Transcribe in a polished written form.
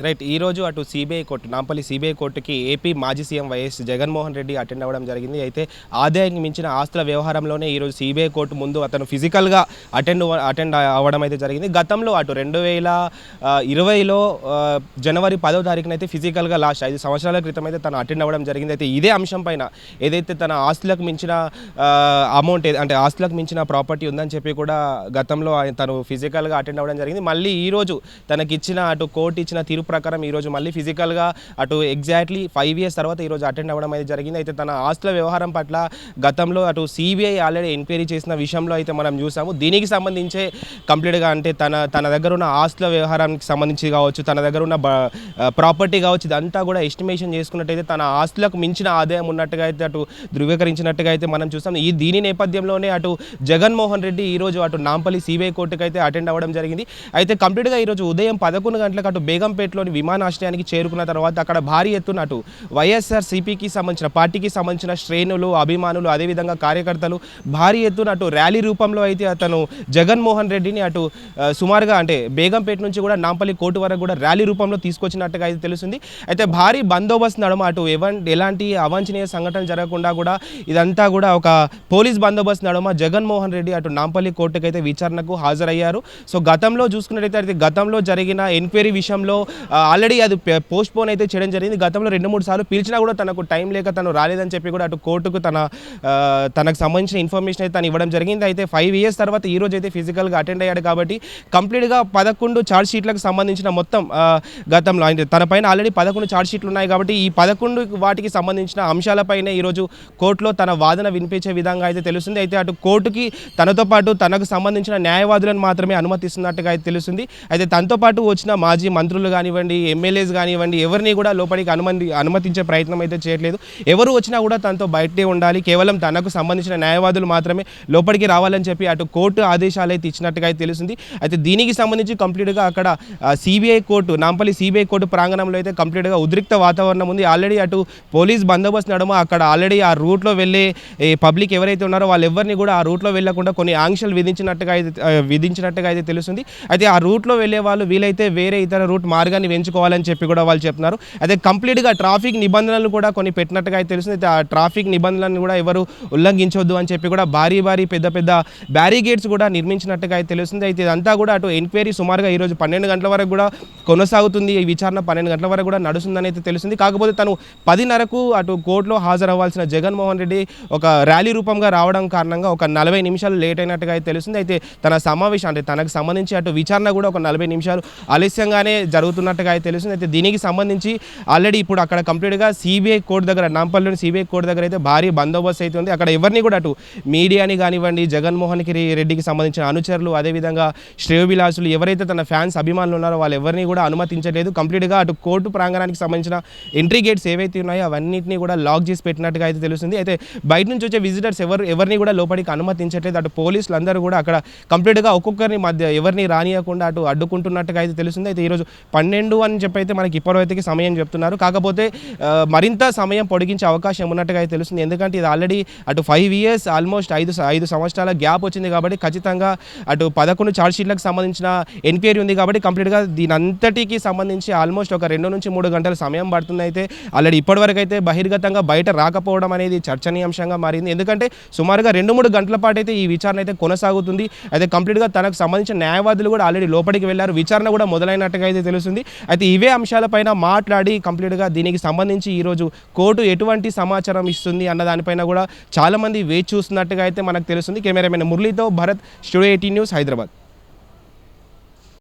Right. ఈరోజు అటు CBI court, Nampally CBI కోర్టుకి ఏపీ మాజీ CM YS Jaganmohan Reddy attend అవ్వడం జరిగింది. అయితే ఆదాయానికి మించిన ఆస్తుల వ్యవహారంలోనే ఈరోజు సిబిఐ కోర్టు ముందు అతను ఫిజికల్‌గా అటెండ్ అవ్వడం అయితే జరిగింది. గతంలో అటు 2020లో జనవరి 10వ తారీఖునైతే ఫిజికల్‌గా లాస్ట్ 5 సంవత్సరాల క్రితం అయితే తను అటెండ్ అవ్వడం జరిగింది. అయితే ఇదే అంశం పైన ఏదైతే తన ఆస్తులకు మించిన అమౌంట్ అంటే ఆస్తులకు మించిన ప్రాపర్టీ ఉందని చెప్పి కూడా గతంలో తను ఫిజికల్‌గా అటెండ్ అవ్వడం జరిగింది. మళ్ళీ ఈరోజు తనకిచ్చిన అటు కోర్టు ఇచ్చిన తీర్పు ప్రకారం ఈరోజు మళ్ళీ ఫిజికల్గా అటు ఎగ్జాక్ట్లీ 5 ఇయర్స్ తర్వాత ఈరోజు అటెండ్ అవ్వడం అయితే జరిగింది. అయితే తన ఆస్తుల వ్యవహారం పట్ల గతంలో అటు సిబిఐ ఆల్రెడీ ఎంక్వైరీ చేసిన విషయంలో అయితే మనం చూసాము. దీనికి సంబంధించే కంప్లీట్గా అంటే తన దగ్గర ఉన్న ఆస్తుల వ్యవహారానికి సంబంధించి కావచ్చు, తన దగ్గర ఉన్న ప్రాపర్టీ కావచ్చు, ఇదంతా కూడా ఎస్టిమేషన్ చేసుకున్నట్టయితే తన ఆస్తులకు మించిన ఆదాయం ఉన్నట్టుగా అయితే అటు ధృవీకరించినట్టుగా అయితే మనం చూస్తాం. దీని నేపథ్యంలోనే అటు జగన్మోహన్ రెడ్డి ఈరోజు అటు నాంపల్లి సిబిఐ కోర్టుకు అయితే అటెండ్ అవ్వడం జరిగింది. అయితే కంప్లీట్గా ఈరోజు ఉదయం 11 గంటలకు అటు బేగంపేటలోని విమానాశ్రయానికి చేరుకున్న తర్వాత అక్కడ భారీ ఎత్తున అటు వైఎస్ఆర్సీపీకి సంబంధించిన పార్టీకి సంబంధించిన శ్రేణులు, అభిమానులు, అదేవిధంగా కార్యకర్తలు భారీ ఎత్తున అటు ర్యాలీ రూపంలో అయితే అతను జగన్మోహన్ రెడ్డిని అటు సుమారుగా అంటే బేగంపేట నుంచి కూడా నాంపల్లి కోర్టు వరకు కూడా ర్యాలీ రూపంలో తీసుకొచ్చినట్టుగా అయితే తెలుస్తుంది. అయితే భారీ బందోబస్తు నడుమ అటు ఎలాంటి అవాంఛనీయ సంఘటనలు జరగకుండా కూడా ఇదంతా కూడా ఒక పోలీస్ బందోబస్తు నడుమ జగన్మోహన్ రెడ్డి అటు నాంపల్లి కోర్టుకు అయితే విచారణకు హాజరయ్యారు. సో గతంలో చూసుకున్నట్టయితే గతంలో జరిగిన ఎంక్వైరీ విషయంలో ఆల్రెడీ అది పోస్ట్ పోన్ అయితే చేయడం జరిగింది. గతంలో 2-3 సార్లు పిలిచినా కూడా తనకు టైం లేక తను రాలేదని చెప్పి కూడా అటు కోర్టుకు తనకు సంబంధించిన ఇన్ఫర్మేషన్ అయితే తను ఇవ్వడం జరిగింది. అయితే 5 ఇయర్స్ తర్వాత ఈ రోజు అయితే ఫిజికల్గా అటెండ్ అయ్యాడు కాబట్టి కంప్లీట్గా 11 ఛార్జ్ షీట్లకు సంబంధించిన మొత్తం గతంలో అంటే తన పైన ఆల్రెడీ 11 ఛార్జ్ షీట్లు ఉన్నాయి కాబట్టి ఈ 11 వాటికి సంబంధించిన అంశాలపైనే ఈరోజు కోర్టులో తన వాదన వినిపించే విధంగా అయితే తెలుస్తుంది. అయితే అటు కోర్టుకి తనతో పాటు తనకు సంబంధించిన న్యాయవాదులను మాత్రమే అనుమతిస్తున్నట్టుగా అయితే తెలుస్తుంది. అయితే తనతో పాటు వచ్చిన మాజీ మంత్రులు కానివ్వండి, ఎమ్మెల్యేస్ కానివ్వండి, ఎవరిని కూడా లోపలికి అనుమతించే ప్రయత్నం అయితే చేయట్లేదు. ఎవరు వచ్చినా కూడా తనతో బయటే ఉండాలి, కేవలం తనకు సంబంధించిన న్యాయవాదులు మాత్రమే లోపలికి రావాలని చెప్పి అటు కోర్టు ఆదేశాలు అయితే ఇచ్చినట్టుగా అయితే తెలుస్తుంది. అయితే దీనికి సంబంధించి కంప్లీట్గా అక్కడ CBI court, Nampally CBI court ప్రాంగణంలో అయితే కంప్లీట్గా ఉద్రిక్త వాతావరణం ఉంది. ఆల్రెడీ అటు పోలీస్ బందోబస్తు నడుమ అక్కడ ఆల్రెడీ ఆ రూట్లో వెళ్ళే పబ్లిక్ ఎవరైతే ఉన్నారో వాళ్ళెవరిని కూడా ఆ రూట్లో వెళ్ళకుండా కొన్ని ఆంక్షలు విధించినట్టుగా అయితే తెలుస్తుంది. అయితే ఆ రూట్లో వెళ్ళే వాళ్ళు వీలైతే వేరే ఇతర రూట్ మార్గాన్ని ఎంచుకోవాలని చెప్పి కూడా వాళ్ళు చెప్తున్నారు. అయితే కంప్లీట్గా ట్రాఫిక్ నిబంధనలు కూడా కొన్ని పెట్టినట్టుగా అయితే తెలుస్తుంది. అయితే ఆ ట్రాఫిక్ నిబంధనలను కూడా ఎవరు ఉల్లంఘించవద్దు అని చెప్పి కూడా భారీ పెద్ద బ్యారిగేడ్స్ కూడా నిర్మించినట్టుగా అయితే తెలుస్తుంది. అయితే ఇదంతా కూడా అటు ఎంక్వైరీ సుమారుగా ఈరోజు 12 గంటల వరకు కూడా కొనసాగుతుంది. ఈ విచారణ 12 గంటల వరకు కూడా నడుస్తుందని అయితే తెలుస్తుంది. కాకపోతే తను 10:30కు అటు కోర్టులో హాజరవ్వాల్సిన జగన్మోహన్ రెడ్డి ఒక ర్యాలీ రూపంగా రావడం కారణంగా ఒక 40 నిమిషాలు లేట్ అయినట్టుగా అయితే తెలుస్తుంది. అయితే తన సమావేశం అంటే తనకు సంబంధించి అటు విచారణ కూడా ఒక 40 నిమిషాలు ఆలస్యంగానే జరుగుతున్నట్టుగా అయితే తెలుస్తుంది. అయితే దీనికి సంబంధించి ఆల్రెడీ ఇప్పుడు అక్కడ కంప్లీట్గా సిబిఐ కోర్టు దగ్గర, నాంపల్లిలోని సిబిఐ కోర్టు దగ్గర అయితే భారీ బందోబస్తు అయితే ఉంది. అక్కడ ఎవరిని కూడా అటు మీడియాని కానివ్వండి, జగన్మోహన్ రెడ్డికి సంబంధించిన అనుచరులు, అదేవిధంగా శ్రేయోభిలాషులు ఎవరైతే తన ఫ్యాన్స్ అభిమానులు ఉన్నారో వాళ్ళు ఎవరిని కూడా అనుమతించలేదు. కంప్లీట్గా అటు కోర్టు ప్రాంగణానికి సంబంధించిన ఎంట్రీ గేట్స్ ఏవైతే ఉన్నాయో అవన్నింటినీ కూడా లాక్ చేసి పెట్టినట్టుగా అయితే తెలుస్తుంది. అయితే బయట నుంచి వచ్చే విజిటర్స్ ఎవరిని కూడా లోపలికి అనుమతించట్లేదు. అటు పోలీసులు అందరూ కూడా అక్కడ కంప్లీట్గా ఒక్కొక్కరిని మధ్య ఎవరిని రానియకుండా అటు అడ్డుకుంటున్నట్టుగా అయితే తెలుస్తుంది. అయితే ఈరోజు 12 అని చెప్పి అయితే మనకి ఇప్పటివరకు సమయం చెప్తున్నారు. కాకపోతే మరింత సమయం పొడిగించే అవకాశం ఉన్నట్టుగా అయితే తెలుస్తుంది. ఎందుకంటే ఇది ఆల్రెడీ అటు 5 ఇయర్స్ ఆల్మోస్ట్ 5 సంవత్సరాల గ్యాప్ వచ్చింది కాబట్టి ఖచ్చితంగా అటు 11 ఛార్జ్ షీట్లకు సంబంధించిన ఎంక్వైరీ ఉంది కాబట్టి కంప్లీట్గా దీని అంతటికి సంబంధించి ఆల్మోస్ట్ ఒక 2 నుంచి 3 గంటల సమయం పడుతుంది. అయితే ఆల్రెడీ ఇప్పటివరకు అయితే బహిర్గతంగా బయట రాకపోవడం అనేది చర్చనీయాంశంగా మారింది. ఎందుకంటే సుమారుగా 2-3 గంటల పాటు అయితే ఈ విచారణ అయితే కొనసాగుతుంది. అయితే కంప్లీట్గా తనకు సంబంధించిన న్యాయవాదులు కూడా ఆల్రెడీ లోపలికి వెళ్ళారు. విచారణ కూడా మొదలైనట్టుగా అయితే తెలుస్తుంది. అయితే ఇవే అంశాలపైన మాట్లాడి కంప్లీట్గా దీనికి సంబంధించి ఈరోజు కోర్టు ఎటువంటి సమాచారం ఇస్తుంది అన్న దానిపైన కూడా చాలామంది వేచి చూస్తున్నట్టుగా అయితే మనకు తెలుస్తుంది. కెమెరామెన్ మురళీతో భరత్, స్టూడియో 18 న్యూస్, హైదరాబాద్.